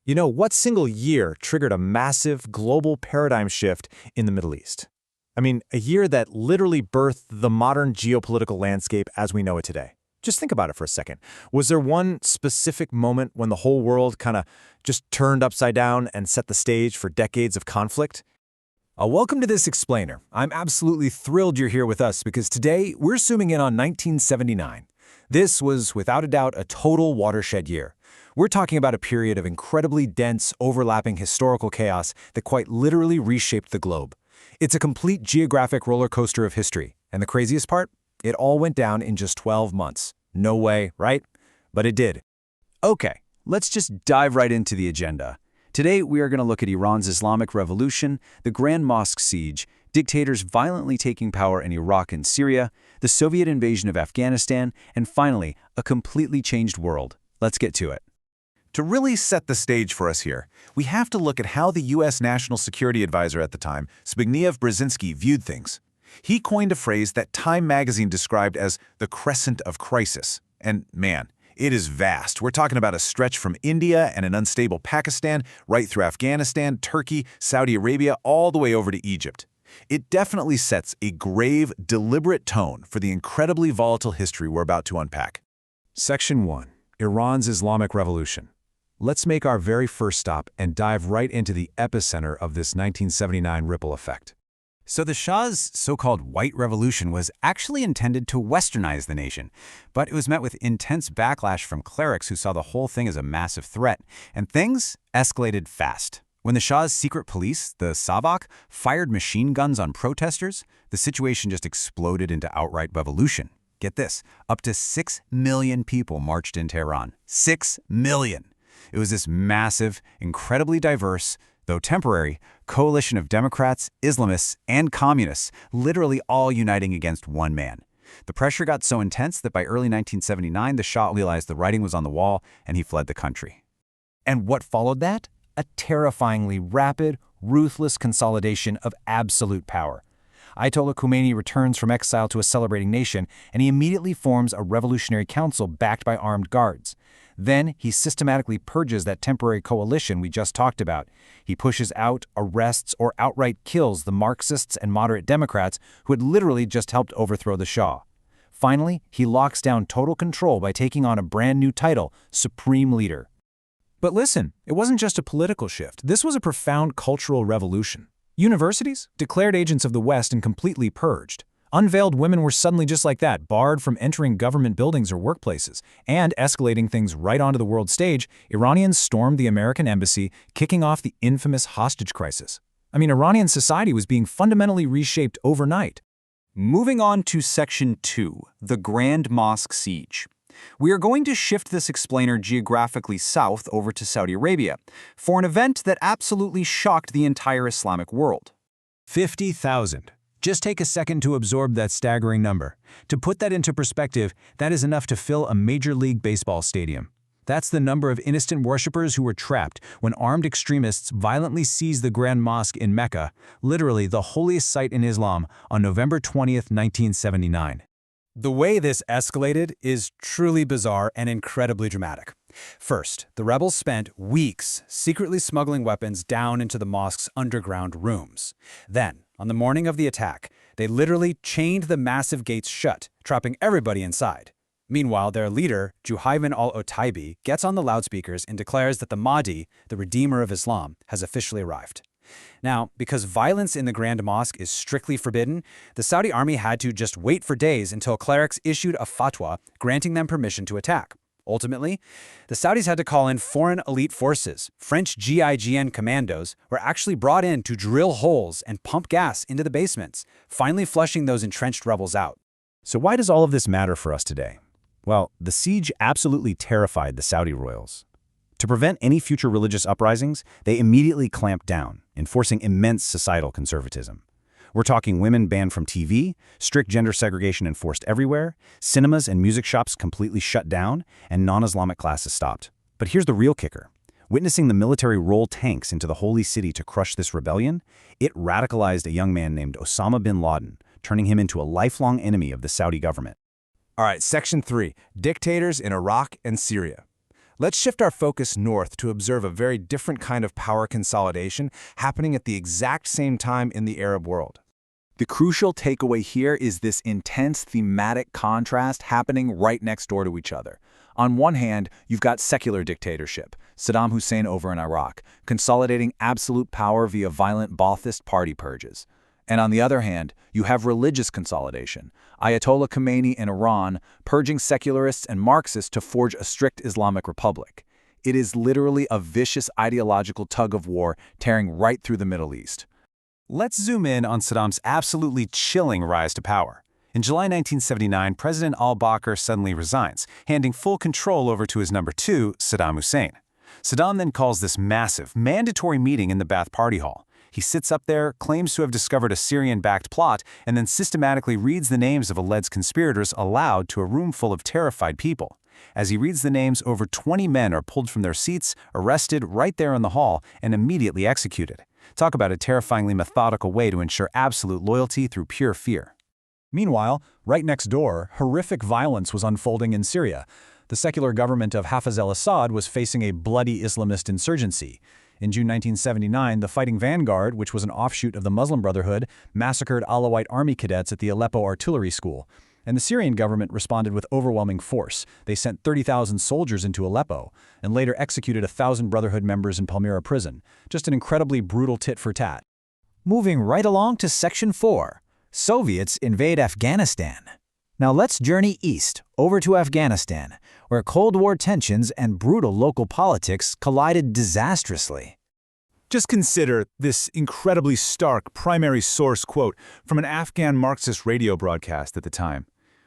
You know, what single year triggered a massive global paradigm shift in the Middle East? I mean, a year that literally birthed the modern geopolitical landscape as we know it today. Just think about it for a second. Was there one specific moment when the whole world kind of just turned upside down and set the stage for decades of conflict? Welcome to this explainer. I'm absolutely thrilled you're here with us because today we're zooming in on 1979. This was, without a doubt, a total watershed year. We're talking about a period of incredibly dense, overlapping historical chaos that quite literally reshaped the globe. It's a complete geographic roller coaster of history, and the craziest part? It all went down in just 12 months. No way, right? But it did. Okay, let's just dive right into the agenda. Today, we are going to look at Iran's Islamic Revolution, the Grand Mosque siege, dictators violently taking power in Iraq and Syria, the Soviet invasion of Afghanistan, and finally, a completely changed world. Let's get to it. To really set the stage for us here, we have to look at how the U.S. National Security Advisor at the time, Zbigniew Brzezinski, viewed things. He coined a phrase that Time magazine described as the Crescent of Crisis. And man, it is vast. We're talking about a stretch from India and an unstable Pakistan, right through Afghanistan, Turkey, Saudi Arabia, all the way over to Egypt. It definitely sets a grave, deliberate tone for the incredibly volatile history we're about to unpack. Section 1. Iran's Islamic Revolution. Let's make our very first stop and dive right into the epicenter of this 1979 ripple effect. So the Shah's so-called White Revolution was actually intended to westernize the nation, but it was met with intense backlash from clerics who saw the whole thing as a massive threat, and things escalated fast. When the Shah's secret police, the Savak, fired machine guns on protesters, the situation just exploded into outright revolution. Get this, up to 6 million people marched into Tehran. 6 million! It was this massive, incredibly diverse, though temporary, coalition of Democrats, Islamists, and communists, literally all uniting against one man. The pressure got so intense that by early 1979, the Shah realized the writing was on the wall, and he fled the country. And what followed that? A terrifyingly rapid, ruthless consolidation of absolute power. Ayatollah Khomeini returns from exile to a celebrating nation, and he immediately forms a revolutionary council backed by armed guards. Then he systematically purges that temporary coalition we just talked about. He pushes out, arrests, or outright kills the Marxists and moderate Democrats who had literally just helped overthrow the Shah. Finally, he locks down total control by taking on a brand new title, Supreme Leader. But listen, it wasn't just a political shift. This was a profound cultural revolution. Universities, declared agents of the West and completely purged. Unveiled women were suddenly just like that, barred from entering government buildings or workplaces. And escalating things right onto the world stage, Iranians stormed the American embassy, kicking off the infamous hostage crisis. I mean, Iranian society was being fundamentally reshaped overnight. Moving on to Section 2, the Grand Mosque siege. We are going to shift this explainer geographically south over to Saudi Arabia for an event that absolutely shocked the entire Islamic world. 50,000. Just take a second to absorb that staggering number. To put that into perspective, that is enough to fill a Major League Baseball stadium. That's the number of innocent worshippers who were trapped when armed extremists violently seized the Grand Mosque in Mecca, literally the holiest site in Islam, on November 20th, 1979. The way this escalated is truly bizarre and incredibly dramatic. First, the rebels spent weeks secretly smuggling weapons down into the mosque's underground rooms. Then, on the morning of the attack, they literally chained the massive gates shut, trapping everybody inside. Meanwhile, their leader, Juhayman al-Otaibi, gets on the loudspeakers and declares that the Mahdi, the Redeemer of Islam, has officially arrived. Now, because violence in the Grand Mosque is strictly forbidden, the Saudi army had to just wait for days until clerics issued a fatwa granting them permission to attack. Ultimately, the Saudis had to call in foreign elite forces. French GIGN commandos were actually brought in to drill holes and pump gas into the basements, finally flushing those entrenched rebels out. So why does all of this matter for us today? Well, the siege absolutely terrified the Saudi royals. To prevent any future religious uprisings, they immediately clamped down, enforcing immense societal conservatism. We're talking women banned from TV, strict gender segregation enforced everywhere, cinemas and music shops completely shut down, and non-Islamic classes stopped. But here's the real kicker. Witnessing the military roll tanks into the holy city to crush this rebellion, it radicalized a young man named Osama bin Laden, turning him into a lifelong enemy of the Saudi government. All right, Section 3, Dictators in Iraq and Syria. Let's shift our focus north to observe a very different kind of power consolidation happening at the exact same time in the Arab world. The crucial takeaway here is this intense thematic contrast happening right next door to each other. On one hand, you've got secular dictatorship, Saddam Hussein over in Iraq, consolidating absolute power via violent Ba'athist party purges. And on the other hand, you have religious consolidation, Ayatollah Khomeini in Iran purging secularists and Marxists to forge a strict Islamic republic. It is literally a vicious ideological tug-of-war tearing right through the Middle East. Let's zoom in on Saddam's absolutely chilling rise to power. In July 1979, President al-Bakr suddenly resigns, handing full control over to his number two, Saddam Hussein. Saddam then calls this massive, mandatory meeting in the Ba'ath Party Hall. He sits up there, claims to have discovered a Syrian-backed plot, and then systematically reads the names of alleged conspirators aloud to a room full of terrified people. As he reads the names, over 20 men are pulled from their seats, arrested right there in the hall, and immediately executed. Talk about a terrifyingly methodical way to ensure absolute loyalty through pure fear. Meanwhile, right next door, horrific violence was unfolding in Syria. The secular government of Hafez al-Assad was facing a bloody Islamist insurgency. In June 1979, the Fighting Vanguard, which was an offshoot of the Muslim Brotherhood, massacred Alawite army cadets at the Aleppo artillery school. And the Syrian government responded with overwhelming force. They sent 30,000 soldiers into Aleppo, and later executed 1,000 Brotherhood members in Palmyra prison. Just an incredibly brutal tit-for-tat. Moving right along to Section 4, Soviets invade Afghanistan. Now let's journey east, over to Afghanistan, where Cold War tensions and brutal local politics collided disastrously. Just consider this incredibly stark primary source quote from an Afghan Marxist radio broadcast at the time.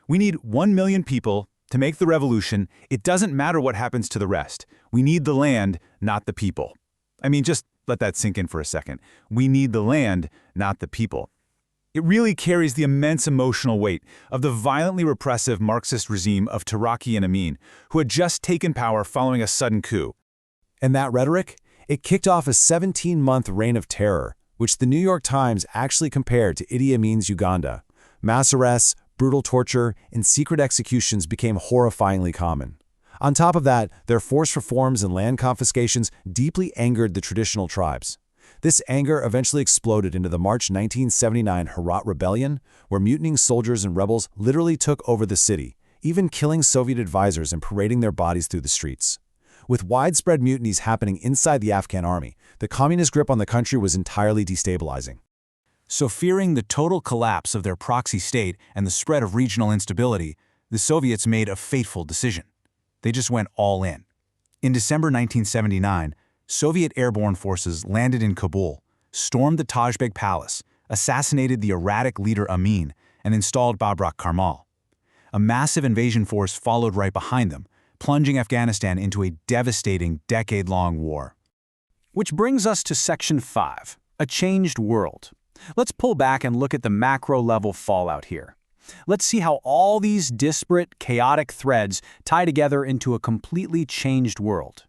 "We need 1 million people to make the revolution. It doesn't matter what happens to the rest. We need the land, not the people." I mean, just let that sink in for a second. We need the land, not the people. It really carries the immense emotional weight of the violently repressive Marxist regime of Taraki and Amin, who had just taken power following a sudden coup. And that rhetoric? It kicked off a 17-month reign of terror, which the New York Times actually compared to Idi Amin's Uganda. Mass arrests, brutal torture, and secret executions became horrifyingly common. On top of that, their forced reforms and land confiscations deeply angered the traditional tribes. This anger eventually exploded into the March 1979 Herat Rebellion, where mutinying soldiers and rebels literally took over the city, even killing Soviet advisors and parading their bodies through the streets. With widespread mutinies happening inside the Afghan army, the communist grip on the country was entirely destabilizing. So fearing the total collapse of their proxy state and the spread of regional instability, the Soviets made a fateful decision. They just went all in. In December 1979, Soviet airborne forces landed in Kabul, stormed the Tajbek Palace, assassinated the erratic leader Amin, and installed Babrak Karmal. A massive invasion force followed right behind them, plunging Afghanistan into a devastating decade-long war. Which brings us to Section 5, a changed world. Let's pull back and look at the macro-level fallout here. Let's see how all these disparate, chaotic threads tie together into a completely changed world.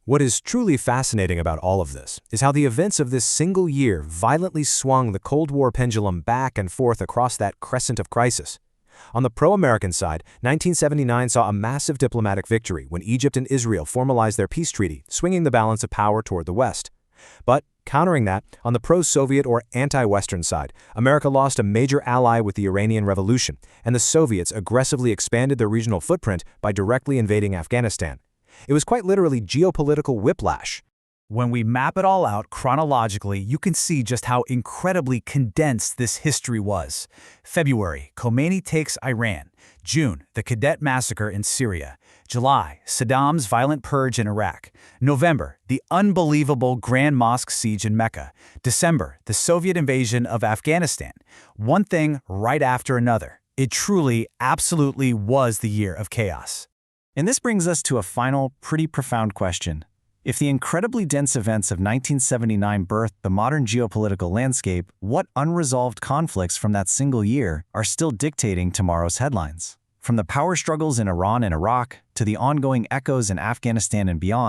What is truly fascinating about all of this is how the events of this single year violently swung the Cold War pendulum back and forth across that Crescent of Crisis. On the pro-American side, 1979 saw a massive diplomatic victory when Egypt and Israel formalized their peace treaty, swinging the balance of power toward the West. But countering that, on the pro-Soviet or anti-Western side, America lost a major ally with the Iranian Revolution, and the Soviets aggressively expanded their regional footprint by directly invading Afghanistan. It was quite literally geopolitical whiplash. When we map it all out chronologically, you can see just how incredibly condensed this history was. February, Khomeini takes Iran. June, the cadet massacre in Syria. July, Saddam's violent purge in Iraq. November, the unbelievable Grand Mosque siege in Mecca. December, the Soviet invasion of Afghanistan. One thing right after another. It truly, absolutely was the year of chaos. And this brings us to a final, pretty profound question. If the incredibly dense events of 1979 birthed the modern geopolitical landscape, what unresolved conflicts from that single year are still dictating tomorrow's headlines? From the power struggles in Iran and Iraq to the ongoing echoes in Afghanistan and beyond,